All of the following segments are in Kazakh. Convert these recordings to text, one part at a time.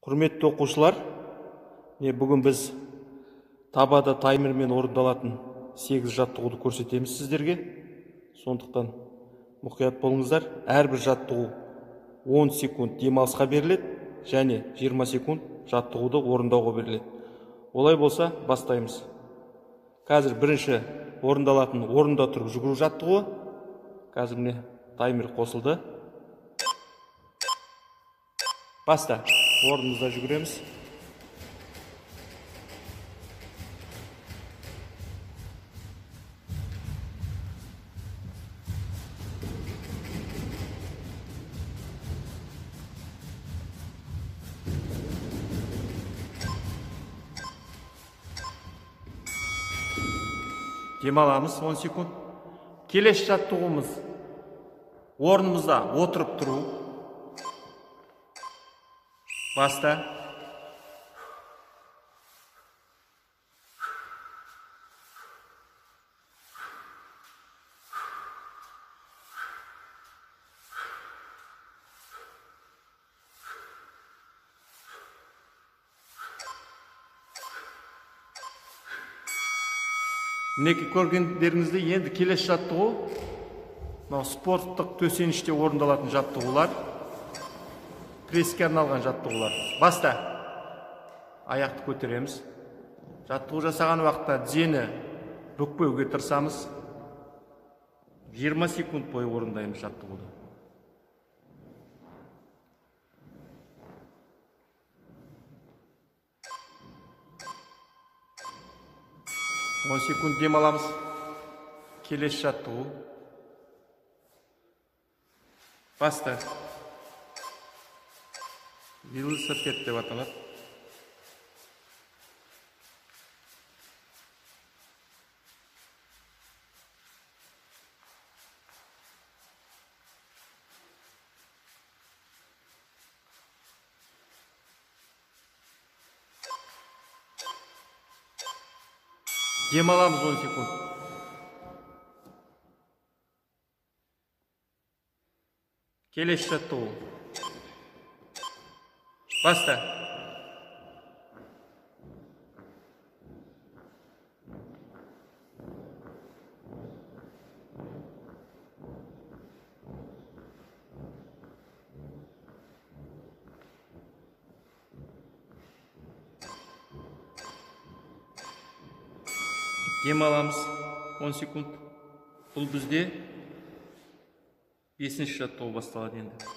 Құрметті оқушылар, бүгін біз табада таймермен орындалатын 8 жаттығуды көрсетеміз сіздерге. Сондықтан мұқият болыңыздар. Әрбір жаттығу 10 секунд демалысқа беріледі, және 20 секунд жаттығуды орындауға беріледі. Олай болса, бастаймыз. Қазір бірінші орындалатын орында тұрып жүгіру жаттығуы. Қазір міне таймер қосылды. Баста. Орнымызда жүгіреміз. Демаламыз 10 секунд. Келесі жаттығуымыз орнымызда отырып тұру. Баста. Мінеки көргендеріңізде енді келесі жаттығу спорттық төсеніште орындалатын жаттығулар, пресске арналған жаттығулар. Баста. Аяқты көтереміз. Жаттығу жасаған уақытта тізені бүкпеуге тырысамыз. 20 секунд бойы орындаймыз жаттығуды. Он секунд демаламыз. Келесі жаттығу. Баста. Велосипед деп аталады. Демаламыз 10 секунд. Келесі жаттығу. Баста. Демаламыз 10 секунд. Бұл бізде 5-ші жаттығу басталады енді.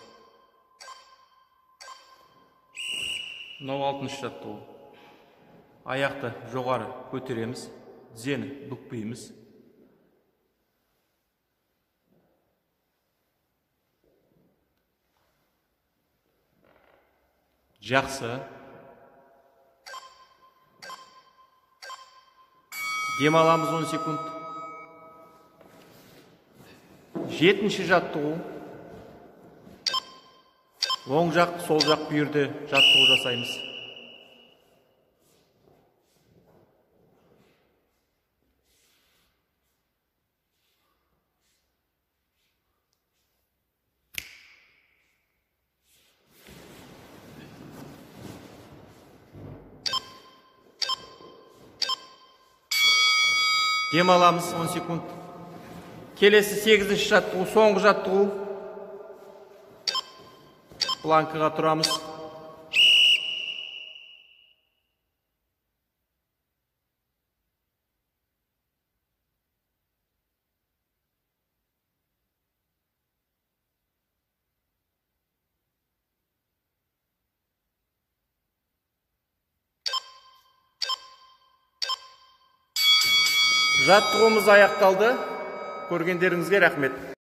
Мынау 6-шы жаттығу. Аяқты жоғары көтереміз, тізені бүкпейміз. Жақсы. Демаламыз 10 секунд. 7-ші жаттығу. Оң жақ, сол жақ бүйірде жаттығу жасаймыз. Демаламыз 10 секунд. Келесі 8-ші жаттығу, соңғы жаттығу. Планкаға тұрамыз. Жаттығуымыз аяқталды. Көргендеріңізге рахмет.